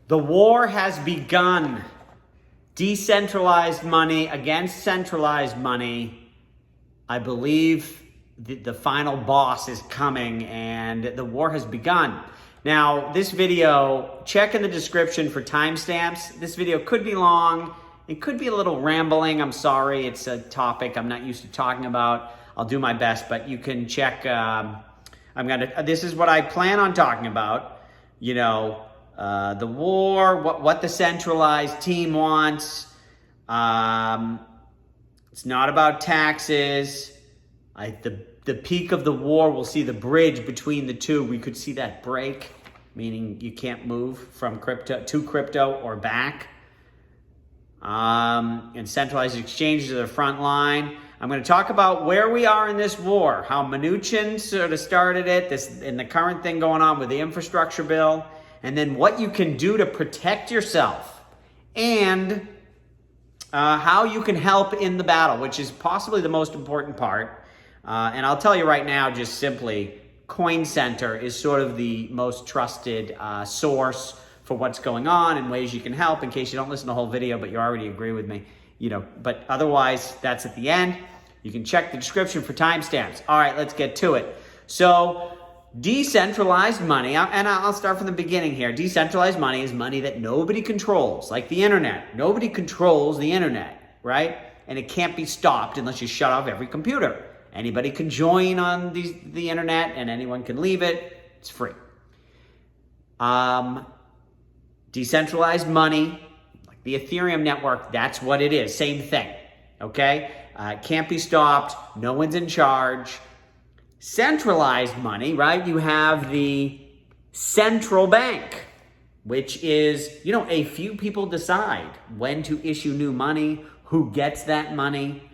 The war has begun. Decentralized money against centralized money. I believe the final boss is coming and the war has begun. Now, this video, check in the description for timestamps. This video could be long. It could be a little rambling. I'm sorry. It's a topic I'm not used to talking about. I'll do my best, but you can check. This is what I plan on talking about. The war, what the centralized team wants. It's not about taxes. The peak of the war, we'll see the bridge between the two. We could see that break, meaning you can't move from crypto to crypto or back. And centralized exchanges are the front line. I'm going to talk about where we are in this war, how Mnuchin sort of started it, and the current thing going on with the infrastructure bill, and then what you can do to protect yourself, and how you can help in the battle, which is possibly the most important part. And I'll tell you right now, just simply, Coin Center is sort of the most trusted source for what's going on and ways you can help, in case you don't listen to the whole video, but you already agree with me. But otherwise, that's at the end. You can check the description for timestamps. All right, let's get to it. So, decentralized money, and I'll start from the beginning here. Decentralized money is money that nobody controls, like the internet. Nobody controls the internet, right? And it can't be stopped unless you shut off every computer. Anybody can join on the internet, and anyone can leave it. It's free. Decentralized money, like the Ethereum network, that's what it is. Same thing, okay? It can't be stopped. No one's in charge. Centralized money, right? You have the central bank, which is, a few people decide when to issue new money, who gets that money,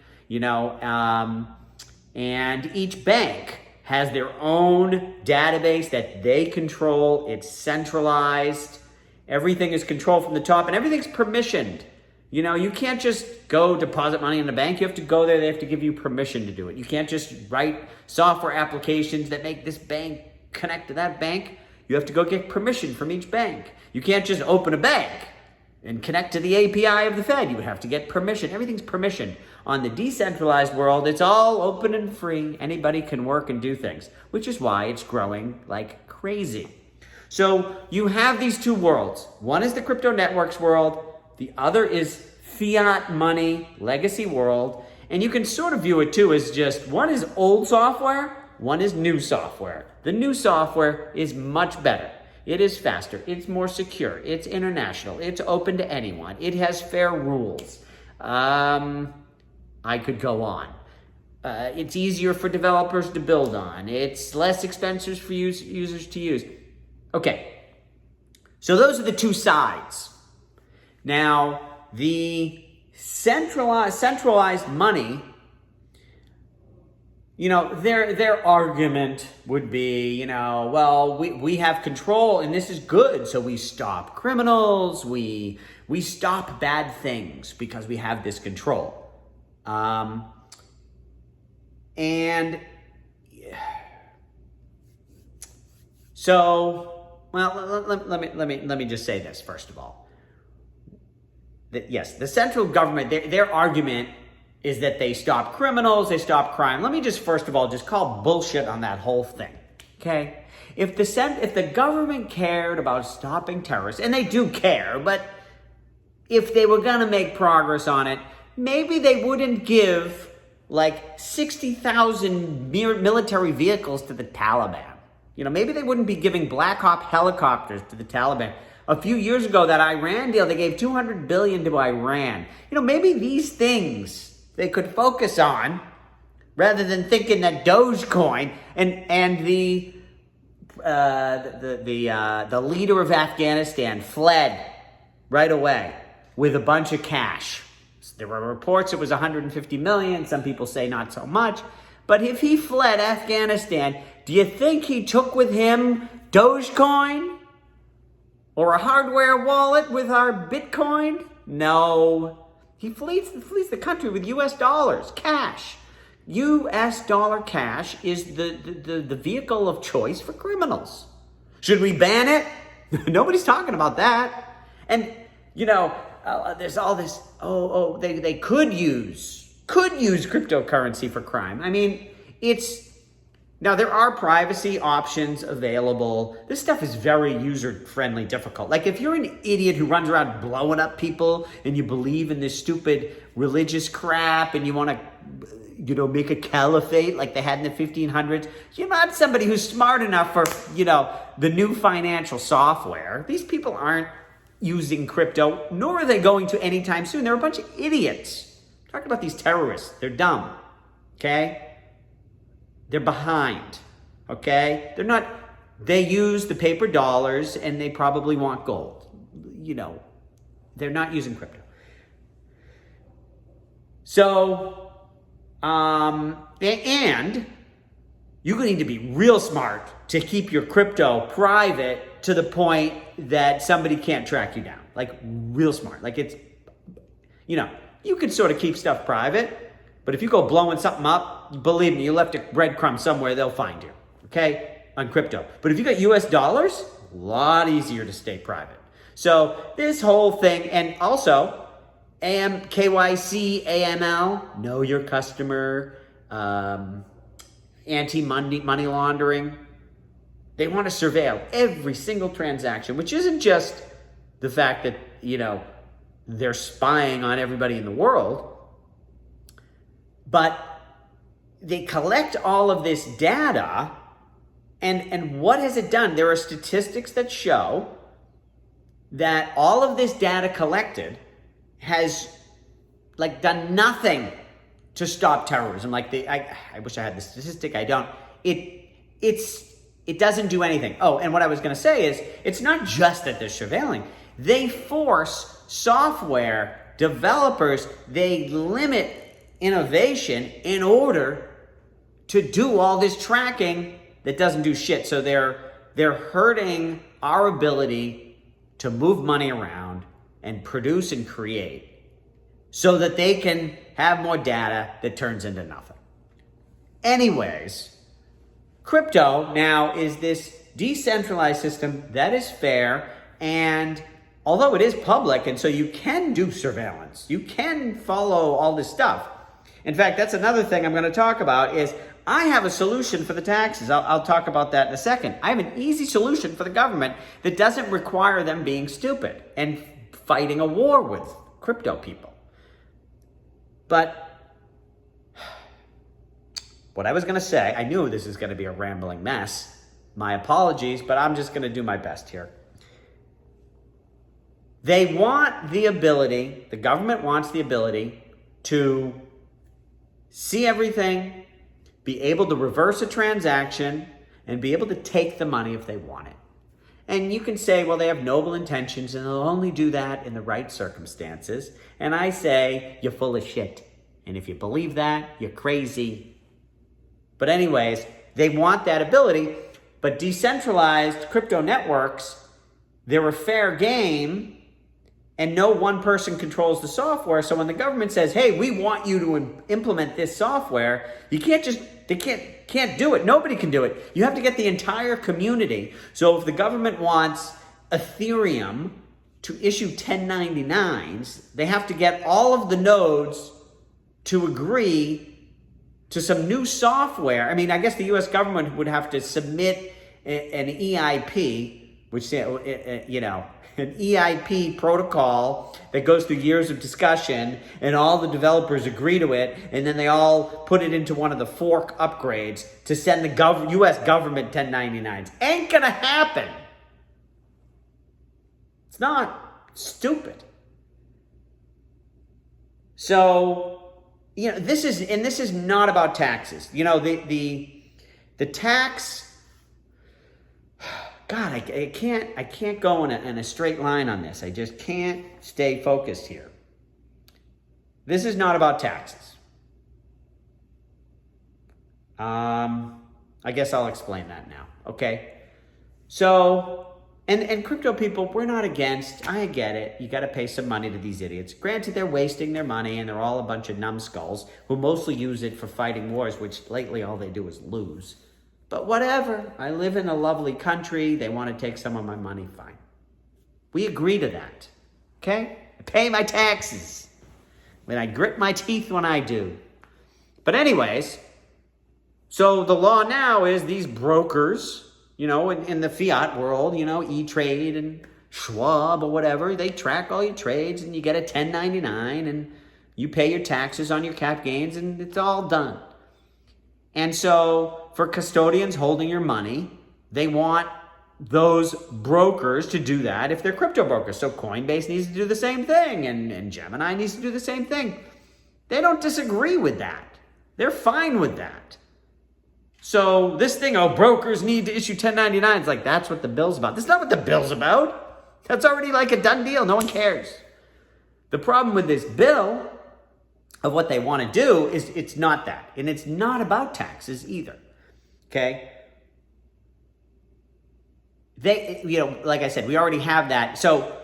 and each bank has their own database that they control. It's centralized. Everything is controlled from the top, and everything's permissioned. You can't just go deposit money in the bank. You have to go there. They have to give you permission to do it. You can't just write software applications that make this bank connect to that bank. You have to go get permission from each bank. You can't just open a bank and connect to the API of the Fed. You would have to get permission. Everything's permissioned. On the decentralized world, it's all open and free. Anybody can work and do things, which is why it's growing like crazy. So you have these two worlds. One is the crypto networks world. The other is fiat money, legacy world. And you can sort of view it too as just, one is old software, one is new software. The new software is much better. It is faster, it's more secure, it's international, it's open to anyone, it has fair rules. I could go on. It's easier for developers to build on. It's less expensive for users to use. Okay, so those are the two sides. Now, the centralized money, their argument would be, we have control and this is good, so we stop criminals, we stop bad things because we have this control. Let me just say this first of all. Yes, the central government, their argument is that they stop criminals, they stop crime. Let me just first of all just call bullshit on that whole thing, okay? If the government cared about stopping terrorists, and they do care, but if they were gonna make progress on it, maybe they wouldn't give like 60,000 military vehicles to the Taliban. Maybe they wouldn't be giving Black Hawk helicopters to the Taliban. A few years ago, that Iran deal, they gave $200 billion to Iran. Maybe these things they could focus on rather than thinking that Dogecoin and the leader of Afghanistan fled right away with a bunch of cash. There were reports it was 150 million. Some people say not so much. But if he fled Afghanistan, do you think he took with him Dogecoin? Or a hardware wallet with our Bitcoin? No. He flees the country with US dollars, cash. US dollar cash is the vehicle of choice for criminals. Should we ban it? Nobody's talking about that. And, there's all this, they could use cryptocurrency for crime. I mean, now there are privacy options available. This stuff is very user-friendly, difficult. Like if you're an idiot who runs around blowing up people and you believe in this stupid religious crap and you want to, make a caliphate like they had in the 1500s, you're not somebody who's smart enough for, the new financial software. These people aren't using crypto, nor are they going to anytime soon. They're a bunch of idiots. Talk about these terrorists. They're dumb, okay? They're behind, okay? They use the paper dollars and they probably want gold. They're not using crypto. So, and you need to be real smart to keep your crypto private to the point that somebody can't track you down. Like real smart. Like it's, you can sort of keep stuff private, but if you go blowing something up, believe me, you left a breadcrumb somewhere, they'll find you, okay, on crypto. But if you got US dollars, a lot easier to stay private. So this whole thing, and also KYC, AML, know your customer, anti-money laundering. They want to surveil every single transaction, which isn't just the fact that, they're spying on everybody in the world, but they collect all of this data, and what has it done? There are statistics that show that all of this data collected has done nothing to stop terrorism. I wish I had the statistic. I don't. It doesn't do anything. Oh, and what I was going to say is, it's not just that they're surveilling. They force software developers, they limit innovation in order to do all this tracking that doesn't do shit. So they're hurting our ability to move money around and produce and create so that they can have more data that turns into nothing. Anyways, crypto now is this decentralized system that is fair, and although it is public, and so you can do surveillance, you can follow all this stuff. In fact, that's another thing I'm going to talk about is I have a solution for the taxes. I'll talk about that in a second. I have an easy solution for the government that doesn't require them being stupid and fighting a war with crypto people. But what I was going to say, I knew this is going to be a rambling mess. My apologies, but I'm just going to do my best here. They want the ability, the government wants the ability to see everything, be able to reverse a transaction, and be able to take the money if they want it. And you can say, well, they have noble intentions and they'll only do that in the right circumstances. And I say, you're full of shit. And if you believe that, you're crazy. But anyways, they want that ability. But decentralized crypto networks, they're a fair game, and no one person controls the software. So when the government says, hey, we want you to implement this software, you can't just, they can't do it. Nobody can do it. You have to get the entire community. So if the government wants Ethereum to issue 1099s, they have to get all of the nodes to agree to some new software. I mean, I guess the US government would have to submit an EIP, which, an EIP protocol that goes through years of discussion, and all the developers agree to it, and then they all put it into one of the fork upgrades to send the US government 1099s. Ain't gonna happen. It's not. Stupid. So, this is not about taxes. The tax, God, I can't go in a straight line on this. I just can't stay focused here. This is not about taxes. I guess I'll explain that now. Okay. So, and crypto people, we're not against, I get it. You got to pay some money to these idiots. Granted, they're wasting their money and they're all a bunch of numbskulls who mostly use it for fighting wars, which lately all they do is lose. But whatever, I live in a lovely country. They want to take some of my money, fine. We agree to that. Okay? I pay my taxes. And I grit my teeth when I do. But anyways, so the law now is these brokers, in the fiat world, E-Trade and Schwab or whatever, they track all your trades and you get a 1099 and you pay your taxes on your cap gains and it's all done. And so for custodians holding your money, they want those brokers to do that if they're crypto brokers. So Coinbase needs to do the same thing and Gemini needs to do the same thing. They don't disagree with that. They're fine with that. So this thing, brokers need to issue 1099s, like that's what the bill's about. That's not what the bill's about. That's already like a done deal. No one cares. The problem with this bill of what they want to do is it's not that. And it's not about taxes either. Okay? They, like I said, we already have that. So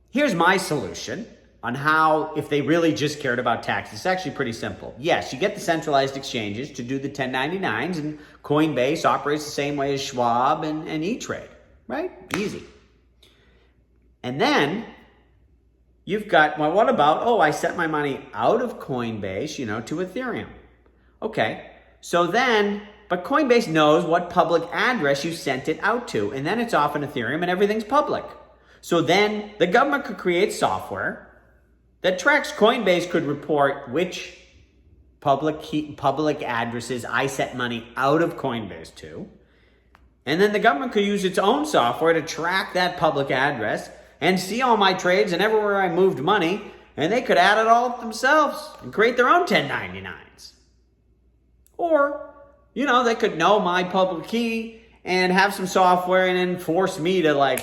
here's my solution on how, if they really just cared about taxes, it's actually pretty simple. Yes, you get the centralized exchanges to do the 1099s, and Coinbase operates the same way as Schwab and E-Trade, right? Easy. And then you've got, well, what about, I set my money out of Coinbase, to Ethereum. Okay, so then, but Coinbase knows what public address you sent it out to, and then it's off in Ethereum and everything's public. So then the government could create software that tracks. Coinbase could report which public addresses I sent money out of Coinbase to. And then the government could use its own software to track that public address and see all my trades and everywhere I moved money. And they could add it all up themselves and create their own 1099s. Or, they could know my public key and have some software and then force me to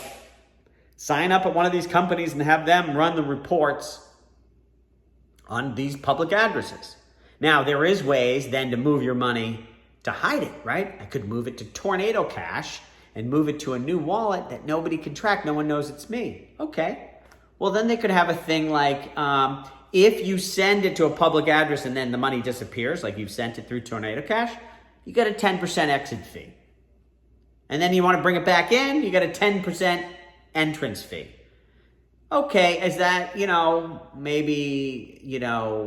sign up at one of these companies and have them run the reports on these public addresses. Now, there is ways then to move your money to hide it, right? I could move it to Tornado Cash and move it to a new wallet that nobody can track. No one knows it's me. Okay. Well, then they could have a thing like, if you send it to a public address and then the money disappears, like you've sent it through Tornado Cash, you get a 10% exit fee. And then you want to bring it back in, you get a 10% entrance fee. Okay, is that, maybe,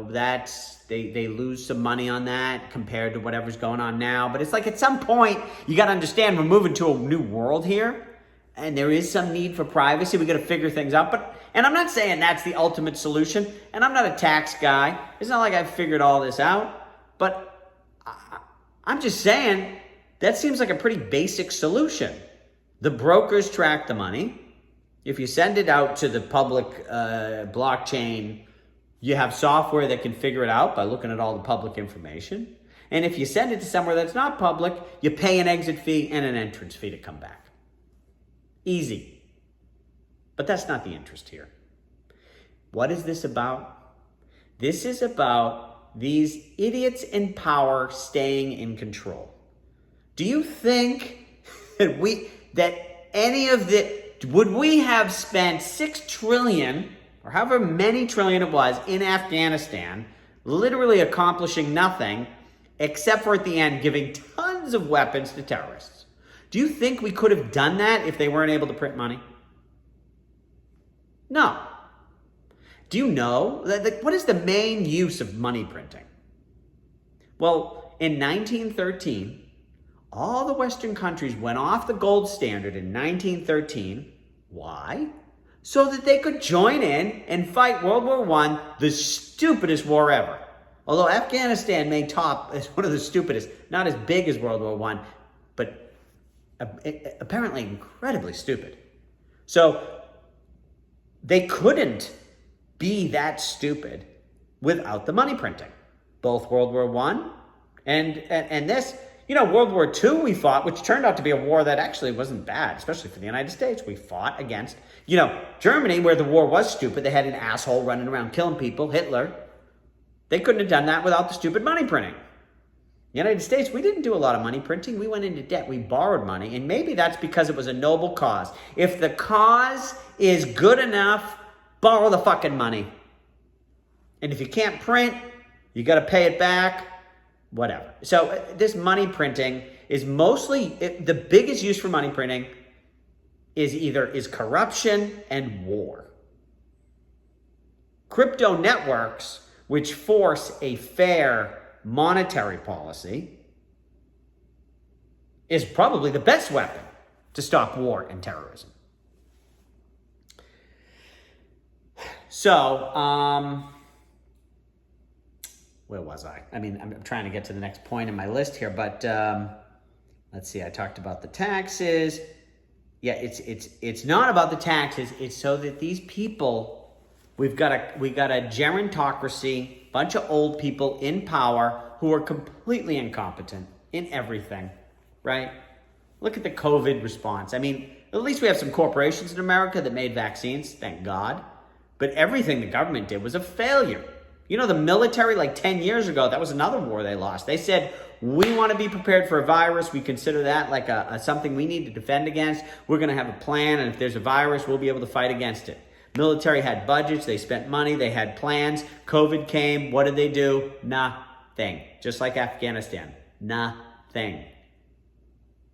that's, they lose some money on that compared to whatever's going on now. But it's like at some point, you got to understand we're moving to a new world here. And there is some need for privacy. We got to figure things out. And I'm not saying that's the ultimate solution. And I'm not a tax guy. It's not like I've figured all this out. But I'm just saying that seems like a pretty basic solution. The brokers track the money. If you send it out to the public blockchain, you have software that can figure it out by looking at all the public information. And if you send it to somewhere that's not public, you pay an exit fee and an entrance fee to come back. Easy. But that's not the interest here. What is this about? This is about these idiots in power staying in control. Do you think that would we have spent $6 trillion, or however many trillion it was, in Afghanistan, literally accomplishing nothing, except for at the end giving tons of weapons to terrorists? Do you think we could have done that if they weren't able to print money? No. Do you know, what is the main use of money printing? Well, in 1913, all the Western countries went off the gold standard in 1913. Why? So that they could join in and fight World War I, the stupidest war ever. Although Afghanistan may top as one of the stupidest, not as big as World War I, but apparently incredibly stupid. So they couldn't be that stupid without the money printing. Both World War I and this. World War II we fought, which turned out to be a war that actually wasn't bad, especially for the United States. We fought against, Germany, where the war was stupid. They had an asshole running around killing people, Hitler. They couldn't have done that without the stupid money printing. The United States, we didn't do a lot of money printing. We went into debt. We borrowed money. And maybe that's because it was a noble cause. If the cause is good enough, borrow the fucking money. And if you can't print, you got to pay it back. Whatever. So this money printing is mostly, the biggest use for money printing is corruption and war. crypto networks, which force a fair monetary policy, is probably the best weapon to stop war and terrorism. So, where was I? I mean, I'm trying to get to the next point in my list here, but let's see. I talked about the taxes. Yeah, it's not about the taxes. It's so that these people, we got a gerontocracy, bunch of old people in power who are completely incompetent in everything, right? Look at the COVID response. I mean, at least we have some corporations in America that made vaccines, thank God. But everything the government did was a failure. You know, the military, like 10 years ago, that was another war they lost. They said, we want to be prepared for a virus. We consider that like something we need to defend against. We're going to have a plan, and if there's a virus, we'll be able to fight against it. Military had budgets. They spent money. They had plans. COVID came. What did they do? Nothing. Just like Afghanistan. Nothing.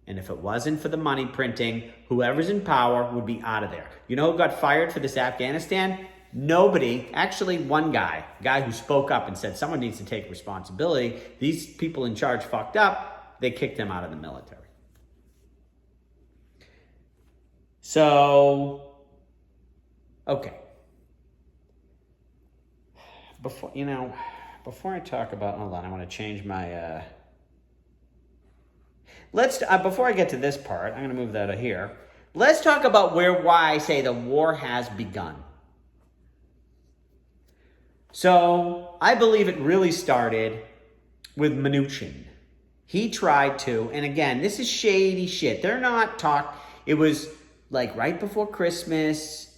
And if it wasn't for the money printing, whoever's in power would be out of there. You know who got fired for this Afghanistan? Nobody, actually one guy who spoke up and said someone needs to take responsibility. These people in charge fucked up. They kicked him out of the military. So, okay. Before I talk about, hold on, I want to change my, before I get to this part, I'm going to move that here. Let's talk about why I say the war has begun. So I believe it really started with Mnuchin. He tried to, and again, this is shady shit. It was like right before Christmas.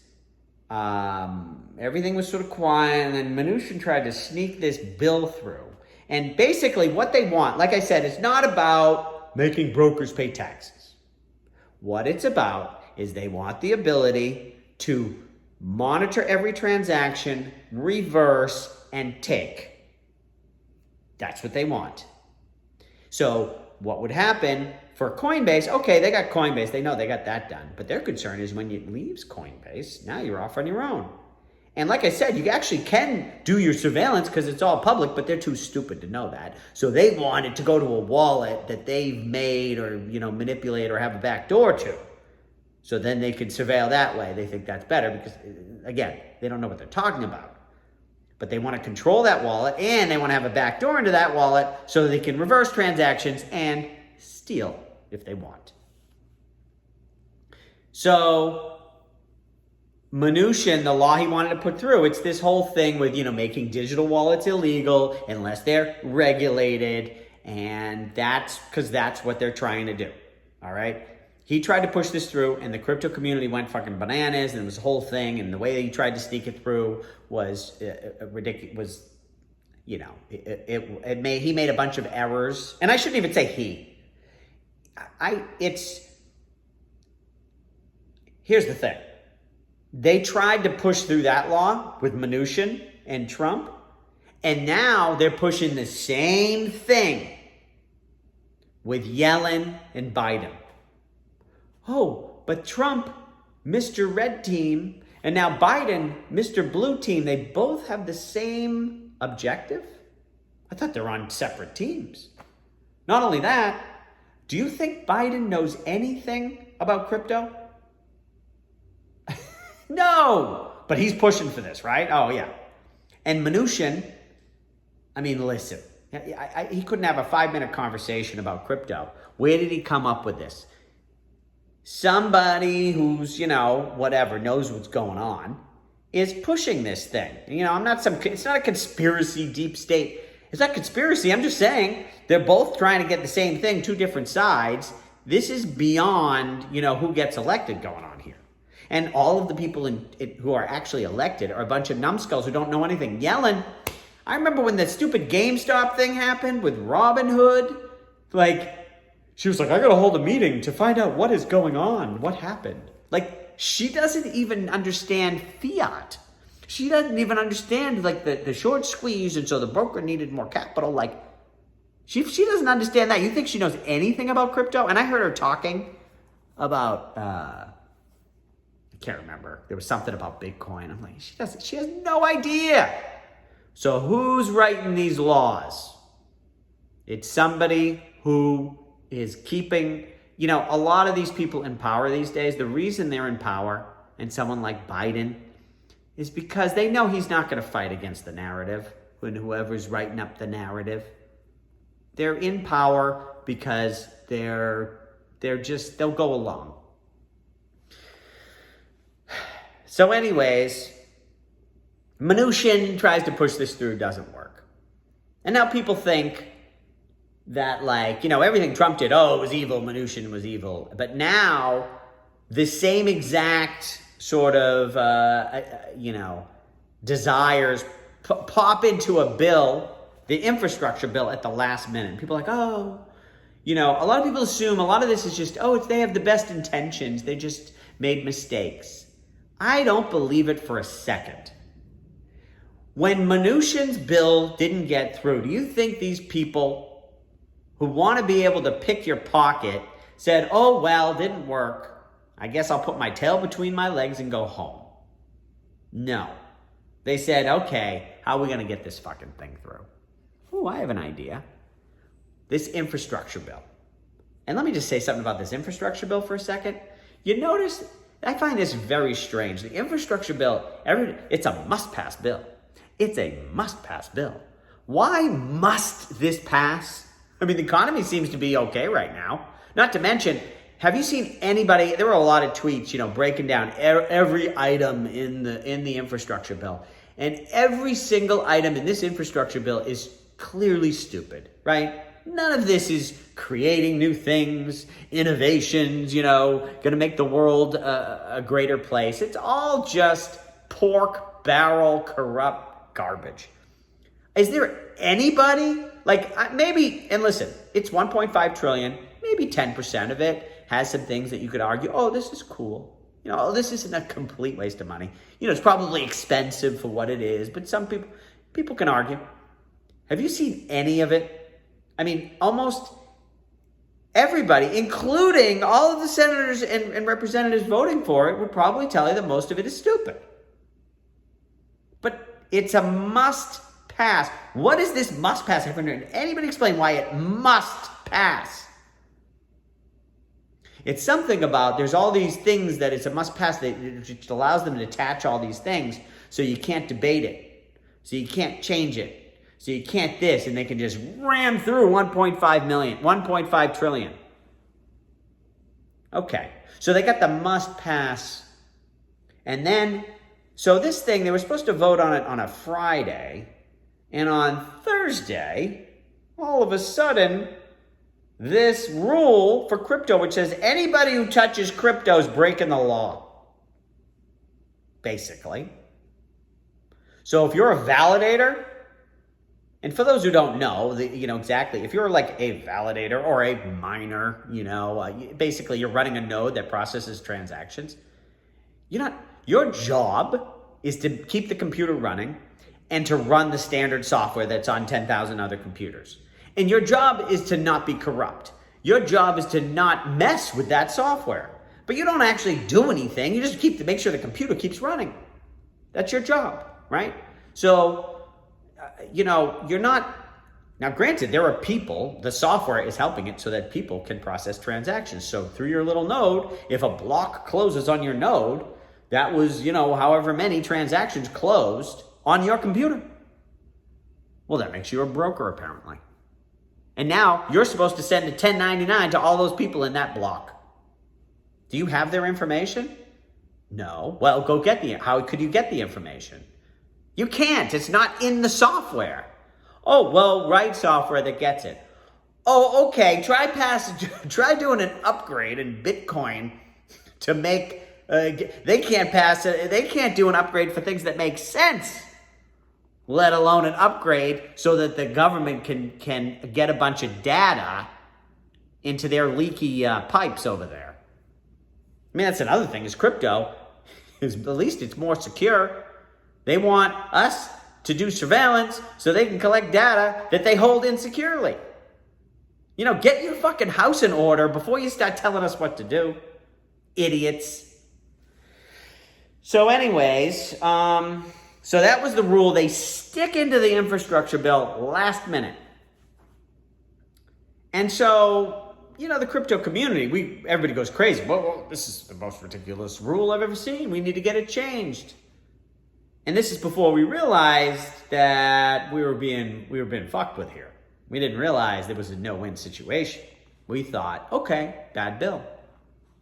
Everything was sort of quiet, and then Mnuchin tried to sneak this bill through. And basically what they want, like I said, it's not about making brokers pay taxes. What it's about is they want the ability to monitor every transaction, reverse, and take. That's what they want. So what would happen for Coinbase? Okay, they got Coinbase. They know they got that done. But their concern is when it leaves Coinbase, now you're off on your own. And like I said, you actually can do your surveillance because it's all public, but they're too stupid to know that. So they want it to go to a wallet that they've made or, manipulate or have a backdoor to. So then they can surveil that way. They think that's better because, again, they don't know what they're talking about. But they want to control that wallet, and they want to have a backdoor into that wallet so they can reverse transactions and steal if they want. So Mnuchin, the law he wanted to put through, it's this whole thing with, making digital wallets illegal unless they're regulated, and that's because that's what they're trying to do. All right? He tried to push this through, and the crypto community went fucking bananas, and it was a whole thing, and the way that he tried to sneak it through was ridiculous. He made a bunch of errors, and I shouldn't even say he. Here's the thing. They tried to push through that law with Mnuchin and Trump, and now they're pushing the same thing with Yellen and Biden. Oh, but Trump, Mr. Red Team, and now Biden, Mr. Blue Team, they both have the same objective? I thought they're on separate teams. Not only that, do you think Biden knows anything about crypto? No, but he's pushing for this, right? Oh, yeah. And Mnuchin, listen, he couldn't have a 5-minute conversation about crypto. Where did he come up with this? Somebody who's, whatever, knows what's going on, is pushing this thing. It's not a conspiracy, deep state. It's not conspiracy. I'm just saying they're both trying to get the same thing, two different sides. This is beyond, who gets elected going on here. And all of the people who are actually elected are a bunch of numbskulls who don't know anything. Yellen, I remember when the stupid GameStop thing happened with Robinhood. She was like, I gotta hold a meeting to find out what is going on, what happened. She doesn't even understand fiat. She doesn't even understand the short squeeze, and so the broker needed more capital. She doesn't understand that. You think she knows anything about crypto? And I heard her talking about can't remember. There was something about Bitcoin. I'm like, she has no idea. So who's writing these laws? It's somebody who is keeping, a lot of these people in power these days, the reason they're in power, and someone like Biden, is because they know he's not going to fight against the narrative when whoever's writing up the narrative. They're in power because they'll go along. So anyways, Mnuchin tries to push this through, doesn't work. And now people think that everything Trump did, it was evil, Mnuchin was evil. But now the same exact sort of, desires pop into a bill, the infrastructure bill, at the last minute. People are like, a lot of people assume a lot of this is just, they have the best intentions. They just made mistakes. I don't believe it for a second. When Mnuchin's bill didn't get through, do you think these people who want to be able to pick your pocket said, didn't work. I guess I'll put my tail between my legs and go home? No. They said, okay, how are we going to get this fucking thing through? I have an idea. This infrastructure bill. And let me just say something about this infrastructure bill for a second. You notice, I find this very strange. The infrastructure bill, it's a must-pass bill. It's a must-pass bill. Why must this pass? I mean, the economy seems to be okay right now. Not to mention, have you seen anybody, there were a lot of tweets, breaking down every item in the infrastructure bill. And every single item in this infrastructure bill is clearly stupid, right? None of this is creating new things, innovations, going to make the world a greater place. It's all just pork barrel corrupt garbage. Is there anybody, maybe, and listen, it's 1.5 trillion, maybe 10% of it has some things that you could argue, this is cool. This isn't a complete waste of money. It's probably expensive for what it is, but some people can argue. Have you seen any of it? I mean, almost everybody, including all of the senators and representatives voting for it, would probably tell you that most of it is stupid. But it's a must pass. What is this must pass? Have anybody explain why it must pass? It's something about, there's all these things that it's a must pass that just allows them to attach all these things so you can't debate it. So you can't change it. So you can't this, and they can just ram through 1.5 trillion. Okay, so they got the must pass. And then, so this thing, they were supposed to vote on it on a Friday. And on Thursday, all of a sudden, this rule for crypto, which says anybody who touches crypto is breaking the law. Basically. So if you're a validator, and for those who don't know, exactly, if you're like a validator or a miner, basically you're running a node that processes transactions. Your job is to keep the computer running and to run the standard software that's on 10,000 other computers. And your job is to not be corrupt. Your job is to not mess with that software. But you don't actually do anything. You just make sure the computer keeps running. That's your job, right? So, you're not, now granted, there are people, the software is helping it so that people can process transactions. So through your little node, if a block closes on your node, that was, however many transactions closed on your computer. Well, that makes you a broker, apparently. And now you're supposed to send a 1099 to all those people in that block. Do you have their information? No. Well, how could you get the information? You can't. It's not in the software. Write software that gets it. Okay. Try doing an upgrade in Bitcoin to make. They can't pass it. They can't do an upgrade for things that make sense, let alone an upgrade so that the government can get a bunch of data into their leaky pipes over there. I mean, that's another thing. Is crypto is at least it's more secure. They want us to do surveillance so they can collect data that they hold insecurely. Get your fucking house in order before you start telling us what to do. Idiots. So anyways, so that was the rule. They stick into the infrastructure bill last minute. And so, the crypto community, everybody goes crazy. Well, this is the most ridiculous rule I've ever seen. We need to get it changed. And this is before we realized that we were being fucked with here. We didn't realize there was a no-win situation. We thought, okay, bad bill.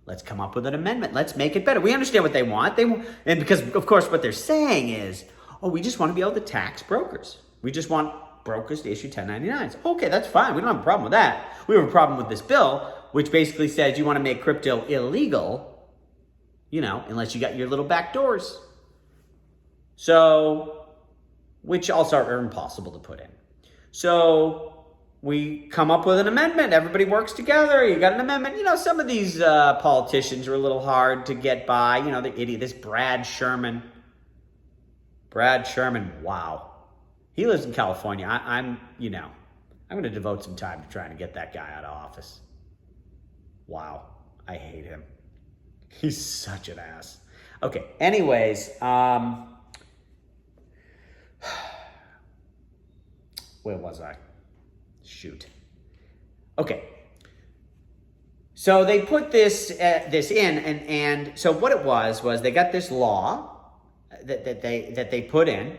Let's come up with an amendment. Let's make it better. We understand what they want. And because, of course, what they're saying is, we just want to be able to tax brokers. We just want brokers to issue 1099s. Okay, that's fine. We don't have a problem with that. We have a problem with this bill, which basically says you want to make crypto illegal, unless you got your little back doors. So, which also are impossible to put in. So, we come up with an amendment. Everybody works together. You got an amendment. Some of these politicians are a little hard to get by. The idiot, this Brad Sherman. Wow. He lives in California. I'm going to devote some time to trying to get that guy out of office. Wow. I hate him. He's such an ass. Okay. Anyways, where was I? Shoot. Okay. So they put this in, and so what it was they got this law that they put in,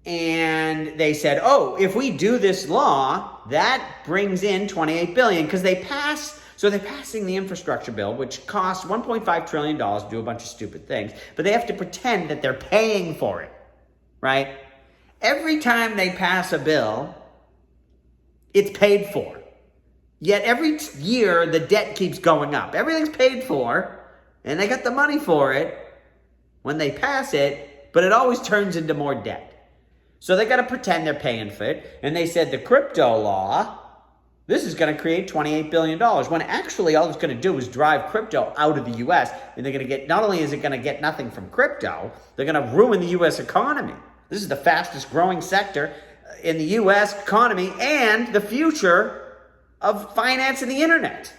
and they said, if we do this law, that brings in $28 billion, because they're passing the infrastructure bill, which costs $1.5 trillion to do a bunch of stupid things, but they have to pretend that they're paying for it, right? Every time they pass a bill, it's paid for. Yet every year, the debt keeps going up. Everything's paid for, and they got the money for it when they pass it, but it always turns into more debt. So they got to pretend they're paying for it, and they said the crypto law, this is going to create $28 billion, when actually all it's going to do is drive crypto out of the U.S., and they're going to get, not only is it going to get nothing from crypto, they're going to ruin the U.S. economy. This is the fastest growing sector in the U.S. economy and the future of finance and the internet.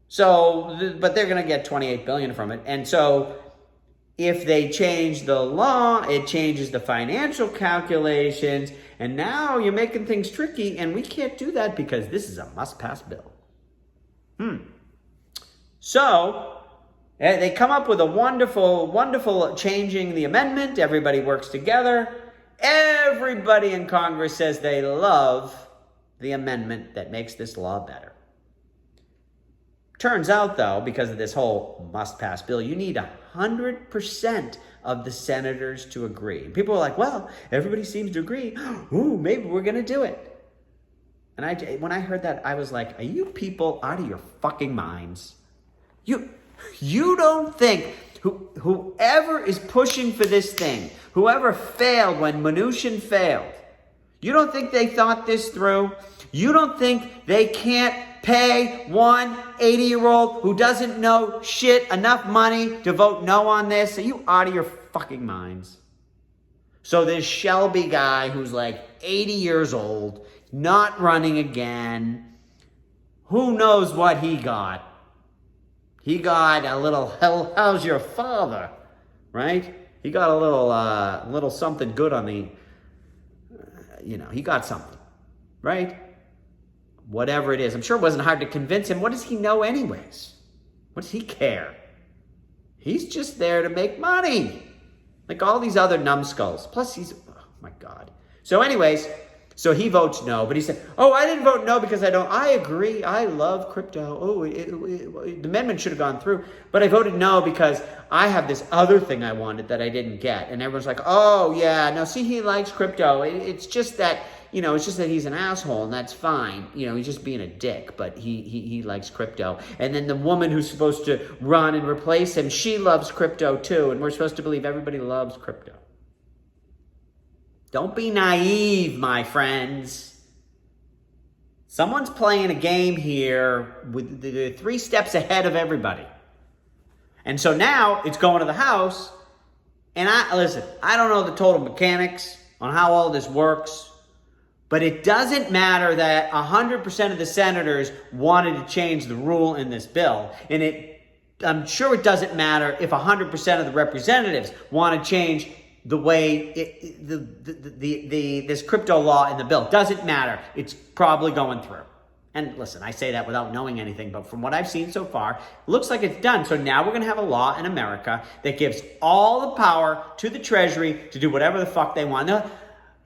So, but they're going to get $28 billion from it. And so if they change the law, it changes the financial calculations. And now you're making things tricky, and we can't do that because this is a must-pass bill. So they come up with a wonderful changing the amendment. Everybody works together. Everybody in Congress says they love the amendment that makes this law better. Turns out, though, because of this whole must-pass bill, you need 100% of the senators to agree. And people are like, well, everybody seems to agree. Ooh, maybe we're going to do it. And when I heard that, I was like, are you people out of your fucking minds? You don't think whoever is pushing for this thing, whoever failed when Mnuchin failed, you don't think they thought this through? You don't think they can't pay one 80-year-old who doesn't know shit enough money to vote no on this? Are you out of your fucking minds? So this Shelby guy who's like 80 years old, not running again, who knows what he got? He got a little, how's your father, right? He got a little something good on the, he got something, right? Whatever it is. I'm sure it wasn't hard to convince him. What does he know anyways? What does he care? He's just there to make money. Like all these other numbskulls. Plus oh my God. So anyways, so he votes no, but he said, I didn't vote no because I agree. I love crypto. The amendment should have gone through, but I voted no because I have this other thing I wanted that I didn't get. And everyone's like, no, see, he likes crypto. It's just that, he's an asshole, and that's fine. He's just being a dick, but he likes crypto. And then the woman who's supposed to run and replace him, she loves crypto too, and we're supposed to believe everybody loves crypto. Don't be naive, my friends. Someone's playing a game here with the 3 steps ahead of everybody. And so now it's going to the House. And I don't know the total mechanics on how all this works. But it doesn't matter that 100% of the senators wanted to change the rule in this bill. And I'm sure it doesn't matter if 100% of the representatives want to change the way this crypto law in the bill. Doesn't matter. It's probably going through. And listen, I say that without knowing anything, but from what I've seen so far, it looks like it's done. So now we're going to have a law in America that gives all the power to the Treasury to do whatever the fuck they want. Now,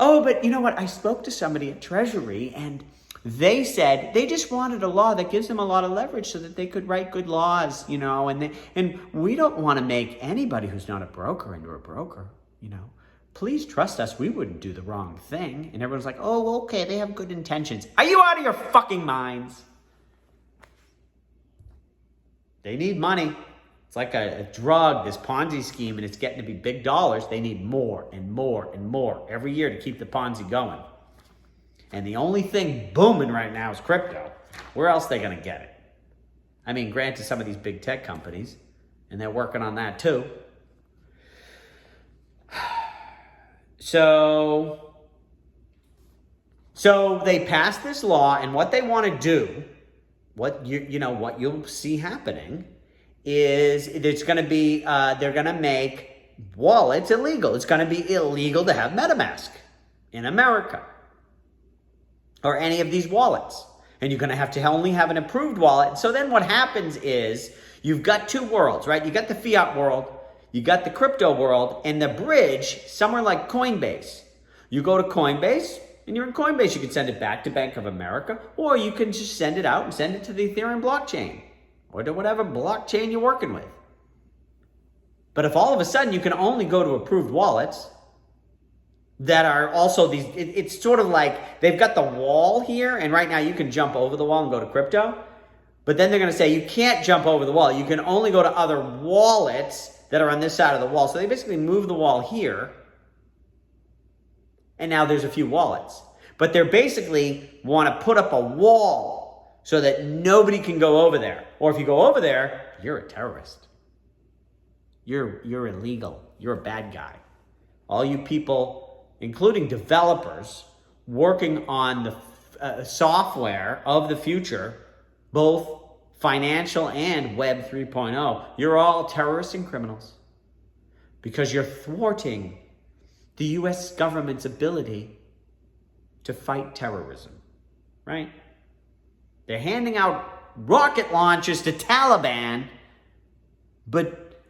oh, but you know what? I spoke to somebody at Treasury and they said they just wanted a law that gives them a lot of leverage so that they could write good laws, you know, and we don't want to make anybody who's not a broker into a broker, you know. Please trust us, we wouldn't do the wrong thing. And everyone's like, oh, okay, they have good intentions. Are you out of your fucking minds? They need money. It's like a drug, this Ponzi scheme, and it's getting to be big dollars. They need more and more and more every year to keep the Ponzi going. And the only thing booming right now is crypto. Where else are they going to get it? I mean, granted, some of these big tech companies, and they're working on that too. So they passed this law, and what they want to do, what you'll see happening is it's going to be they're going to make wallets illegal. It's going to be illegal to have MetaMask in America or any of these wallets, and you're going to have only have an approved wallet. So then what happens is you've got two worlds, right? You got the fiat world. You got the crypto world, and the bridge, somewhere like Coinbase. You go to Coinbase, and you're in Coinbase. You can send it back to Bank of America, or you can just send it out and send it to the Ethereum blockchain, or to whatever blockchain you're working with. But if all of a sudden you can only go to approved wallets that are also these, it's sort of like they've got the wall here, and right now you can jump over the wall and go to crypto, but then they're going to say you can't jump over the wall. You can only go to other wallets that are on this side of the wall. So they basically move the wall here, and now there's a few wallets. But they're basically want to put up a wall so that nobody can go over there. Or if you go over there, you're a terrorist. You're illegal. You're a bad guy. All you people, including developers, working on the software of the future, both financial and Web 3.0, you're all terrorists and criminals because you're thwarting the U.S. government's ability to fight terrorism, right? They're handing out rocket launchers to Taliban, but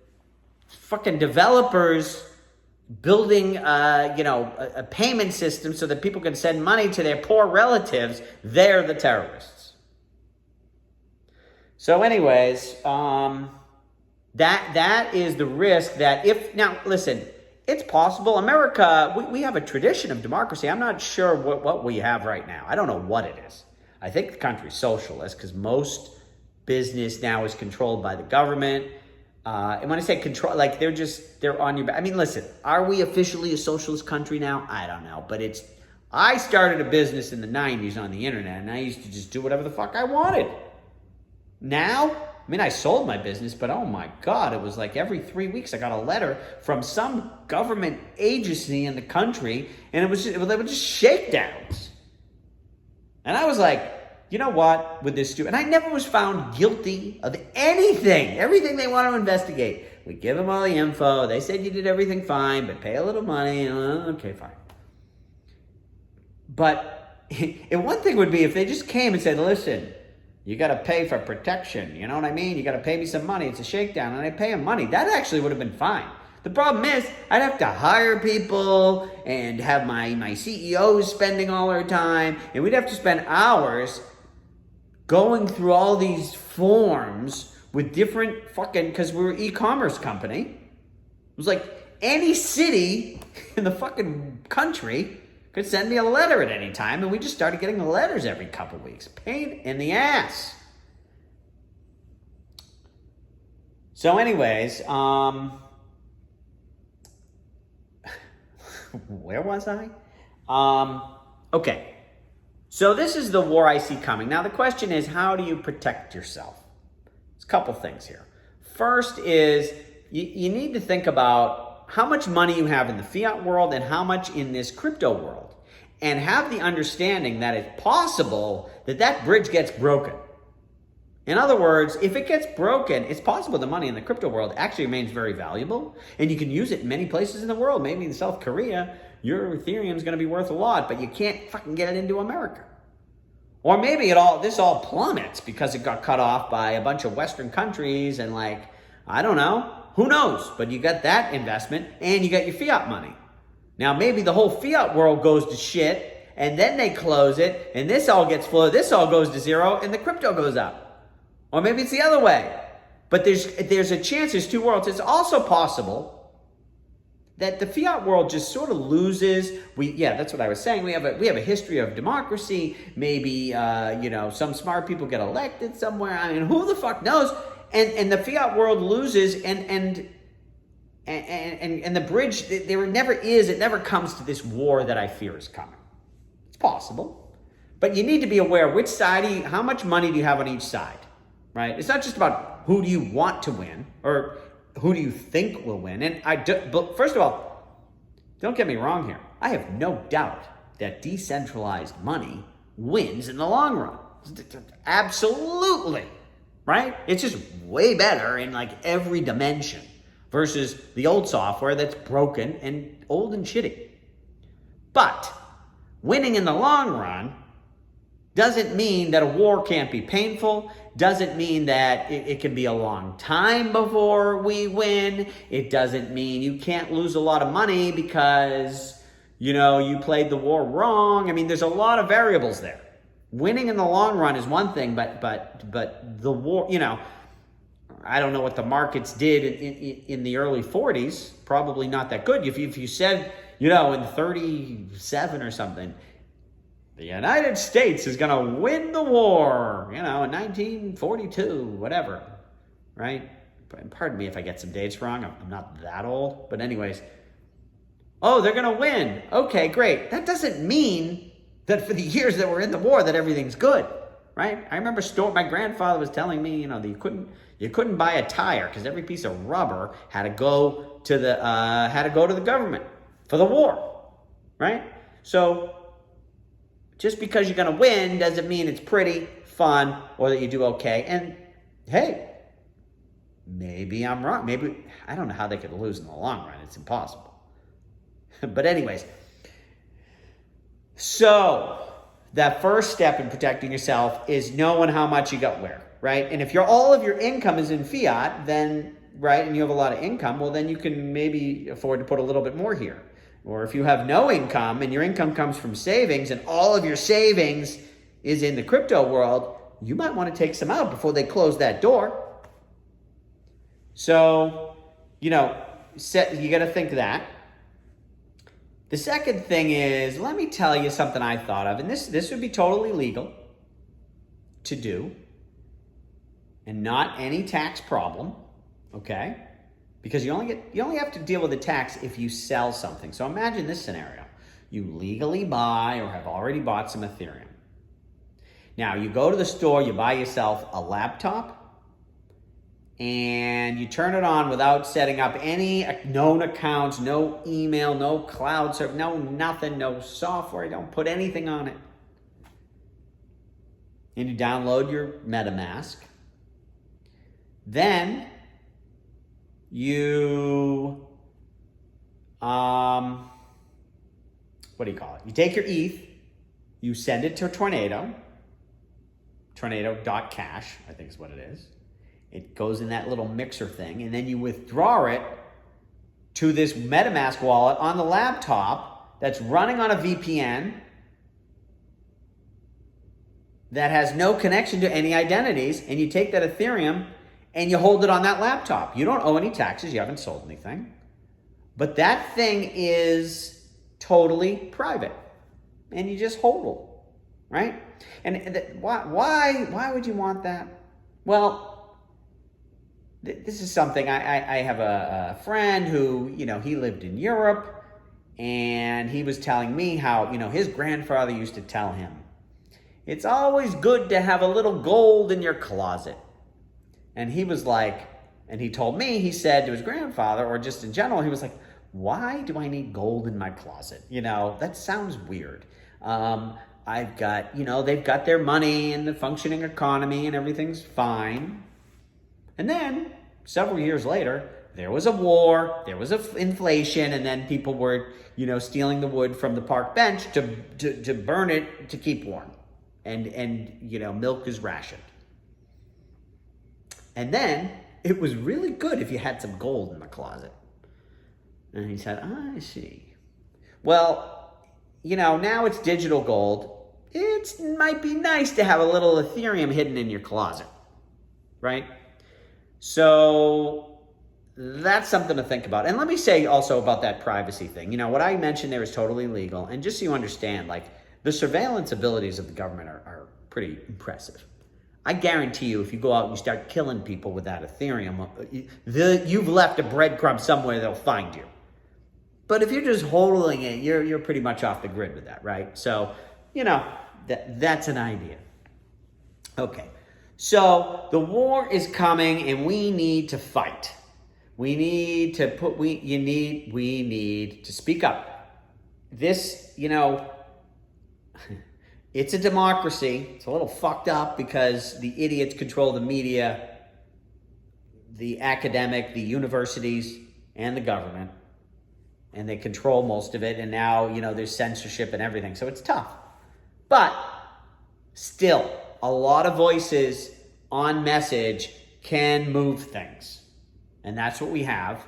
fucking developers building, a payment system so that people can send money to their poor relatives, they're the terrorists. So anyways, that is the risk that now listen, it's possible. America, we have a tradition of democracy. I'm not sure what we have right now. I don't know what it is. I think the country's socialist because most business now is controlled by the government. And when I say control, like they're on your back. I mean, listen, are we officially a socialist country now? I don't know, but I started a business in the 90s on the internet and I used to just do whatever the fuck I wanted. Now, I mean, I sold my business, but oh my God, it was like every 3 weeks I got a letter from some government agency in the country, and they were just shakedowns. And I was like, you know what, with this stupid, and I never was found guilty of anything, everything they want to investigate. We give them all the info. They said you did everything fine, but pay a little money. Okay, fine. But one thing would be if they just came and said, listen, you got to pay for protection. You know what I mean? You got to pay me some money. It's a shakedown. And I pay them money. That actually would have been fine. The problem is I'd have to hire people and have my CEOs spending all their time. And we'd have to spend hours going through all these forms with different because we're an e-commerce company. It was like any city in the fucking country could send me a letter at any time, and we just started getting the letters every couple of weeks. Pain in the ass. So anyways, where was I? Okay. So this is the war I see coming. Now the question is, how do you protect yourself? There's a couple things here. First is, you need to think about how much money you have in the fiat world and how much in this crypto world. And have the understanding that it's possible that bridge gets broken. In other words, if it gets broken, it's possible the money in the crypto world actually remains very valuable, and you can use it in many places in the world. Maybe in South Korea, your Ethereum is going to be worth a lot, but you can't fucking get it into America. Or maybe this all plummets because it got cut off by a bunch of Western countries and I don't know, who knows? But you got that investment and you got your fiat money. Now maybe the whole fiat world goes to shit and then they close it and this all gets flooded, this all goes to zero and the crypto goes up. Or maybe it's the other way. But there's a chance, there's two worlds. It's also possible that the fiat world just sort of loses. That's what I was saying. We have a history of democracy. Maybe some smart people get elected somewhere. I mean, who the fuck knows? And the fiat world loses, and the bridge there never is. It never comes to this war that I fear is coming. It's possible, but you need to be aware which side. How much money do you have on each side? Right? It's not just about who do you want to win or who do you think will win? But first of all, don't get me wrong here. I have no doubt that decentralized money wins in the long run. Absolutely. Right? It's just way better in every dimension versus the old software that's broken and old and shitty. But winning in the long run doesn't mean that a war can't be painful, doesn't mean that it can be a long time before we win. It doesn't mean you can't lose a lot of money because, you played the war wrong. I mean, there's a lot of variables there. Winning in the long run is one thing, but the war, I don't know what the markets did in the early 40s, probably not that good. If you said, in 37 or something, the United States is going to win the war, in 1942, whatever, right? Pardon me if I get some dates wrong. I'm not that old. But anyways, they're going to win. Okay, great. That doesn't mean that for the years that we're in the war that everything's good, right? I remember my grandfather was telling me, that you couldn't buy a tire because every piece of rubber had to go to the government for the war, right? So just because you're going to win doesn't mean it's pretty, fun, or that you do okay. And hey, maybe I'm wrong. Maybe, I don't know how they could lose in the long run. It's impossible. But anyways, so that first step in protecting yourself is knowing how much you got where, right? And if all of your income is in fiat, then, right, and you have a lot of income, well, then you can maybe afford to put a little bit more here. Or if you have no income and your income comes from savings and all of your savings is in the crypto world, you might want to take some out before they close that door. So, you got to think that. The second thing is, let me tell you something I thought of, and this would be totally legal to do and not any tax problem, okay? Because you only have to deal with the tax if you sell something. So imagine this scenario. You legally buy or have already bought some Ethereum. Now you go to the store, you buy yourself a laptop, and you turn it on without setting up any known accounts, no email, no cloud service, no nothing, no software, don't put anything on it. And you download your MetaMask. Then you, what do you call it? You take your ETH, you send it to tornado.cash, I think is what it is. It goes in that little mixer thing, and then you withdraw it to this MetaMask wallet on the laptop that's running on a VPN that has no connection to any identities, and you take that Ethereum and you hold it on that laptop. You don't owe any taxes. You haven't sold anything. But that thing is totally private. And you just hold it, right? And why would you want that? Well, this is something, I have a friend who, he lived in Europe, and he was telling me how, his grandfather used to tell him, it's always good to have a little gold in your closet. And he was like, and he told me, he said to his grandfather, or just in general, he was like, why do I need gold in my closet? That sounds weird. I've got, they've got their money and the functioning economy and everything's fine. And then several years later, there was a war, there was inflation, and then people were, stealing the wood from the park bench to burn it to keep warm. And milk is rationed. And then it was really good if you had some gold in the closet. And he said, I see. Well, now it's digital gold. It might be nice to have a little Ethereum hidden in your closet, right? So that's something to think about. And let me say also about that privacy thing. What I mentioned there is totally legal. And just so you understand, the surveillance abilities of the government are pretty impressive. I guarantee you, if you go out and you start killing people with that Ethereum, you've left a breadcrumb somewhere, they'll find you. But if you're just holding it, you're pretty much off the grid with that, right? So, that's an idea. Okay, so the war is coming, and we need to fight. We need to speak up. This, it's a democracy. It's a little fucked up because the idiots control the media, the academic, the universities, and the government. And they control most of it. And now, there's censorship and everything. So it's tough. But still, a lot of voices on message can move things. And that's what we have.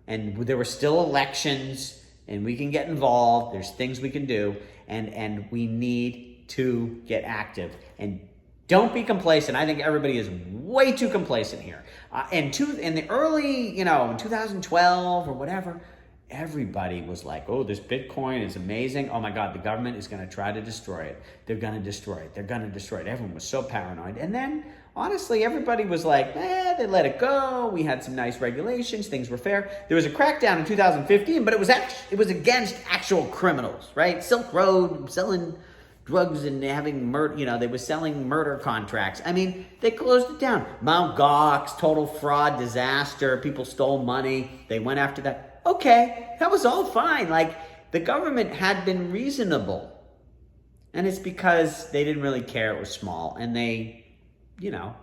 And there were still elections, and we can get involved. There's things we can do. And we need to get active. And don't be complacent. I think everybody is way too complacent here. In the early, in 2012 or whatever, everybody was like, oh, this Bitcoin is amazing. Oh my God, the government is going to try to destroy it. They're going to destroy it. They're going to destroy it. Everyone was so paranoid. And then, honestly, everybody was like, they let it go. We had some nice regulations. Things were fair. There was a crackdown in 2015, but it was against actual criminals, right? Silk Road, selling drugs and having murder, they were selling murder contracts. I mean, they closed it down. Mt. Gox, total fraud, disaster. People stole money. They went after that. Okay, that was all fine. The government had been reasonable. And it's because they didn't really care it was small. And they,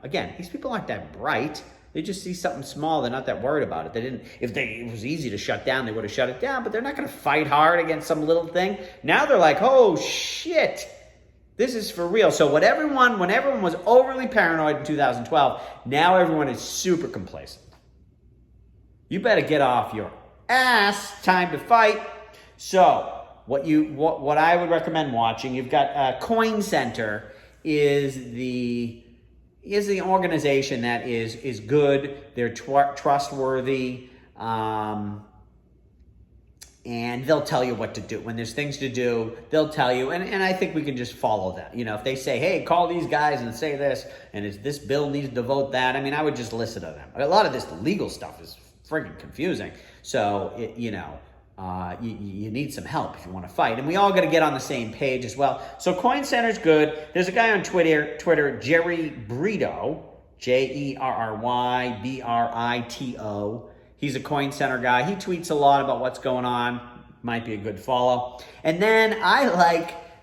again, these people aren't that bright. They just see something small. They're not that worried about it. They didn't, if it was easy to shut down, they would have shut it down. But they're not going to fight hard against some little thing. Now they're like, oh, shit. This is for real. So when everyone was overly paranoid in 2012, now everyone is super complacent. You better get off your ass. Time to fight. So what I would recommend watching, you've got Coin Center is the organization that is good. They're trustworthy, and they'll tell you what to do. When there's things to do, they'll tell you, and I think we can just follow that. If they say, hey, call these guys and say this, and this bill needs to vote that, I would just listen to them. A lot of this legal stuff is friggin' confusing. So, you need some help if you want to fight. And we all got to get on the same page as well. So Coin Center's good. There's a guy on Twitter, Jerry Brito, JerryBrito. He's a Coin Center guy. He tweets a lot about what's going on. Might be a good follow. And then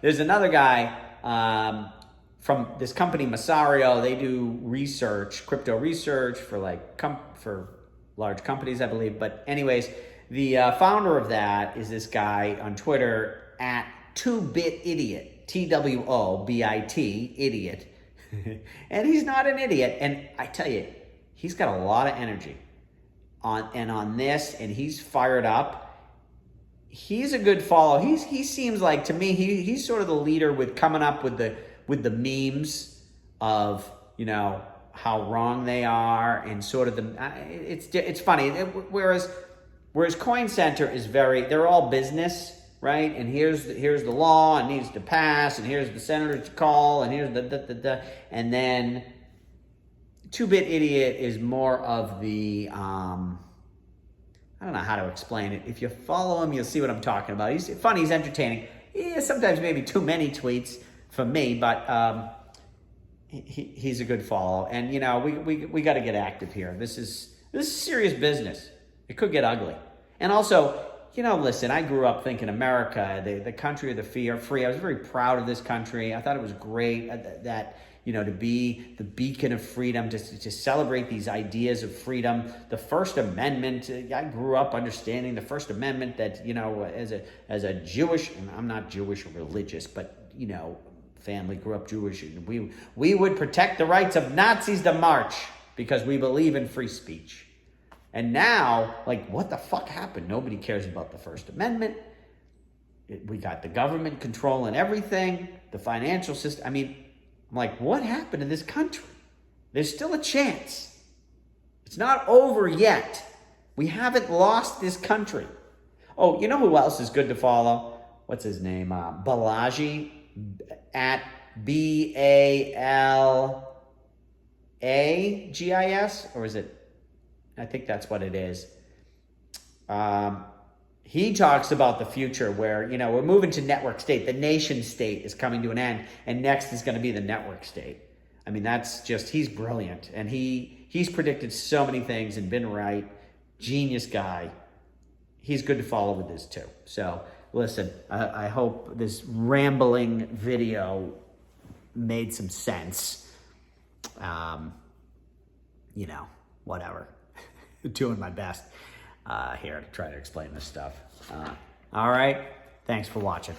there's another guy from this company, Masario. They do crypto research for for large companies, I believe. But anyways, the founder of that is this guy on Twitter at 2BitIdiot, TWOBIT, idiot. And he's not an idiot. And I tell you, he's got a lot of energy on this, and he's fired up. He's a good follow. He seems like, to me, he's sort of the leader with coming up with the memes of, how wrong they are, and sort of it's funny. Whereas Coin Center is they're all business, right? And here's the law, it needs to pass, and here's the senator to call, and here's the and then 2BitIdiot is more of the I don't know how to explain it. If you follow him, you'll see what I'm talking about. He's funny, he's entertaining. Yeah, sometimes maybe too many tweets for me, but he's a good follow. And we got to get active here. This is serious business. It could get ugly. And also, listen, I grew up thinking America, the country of the free. I was very proud of this country. I thought it was great that to be the beacon of freedom, to celebrate these ideas of freedom. The First Amendment, I grew up understanding the First Amendment that, as a Jewish, and I'm not Jewish or religious, but, family grew up Jewish, and we would protect the rights of Nazis to march because we believe in free speech. And now, what the fuck happened? Nobody cares about the First Amendment. We got the government controlling everything, the financial system. I'm like, what happened in this country? There's still a chance. It's not over yet. We haven't lost this country. Oh, you know who else is good to follow? What's his name? Balaji, at BALAGIS, or is it? I think that's what it is. He talks about the future where, we're moving to network state. The nation state is coming to an end, and next is going to be the network state. He's brilliant. And he's predicted so many things and been right. Genius guy. He's good to follow with this too. So listen, I hope this rambling video made some sense. Whatever. Doing my best here to try to explain this stuff. All right. Thanks for watching.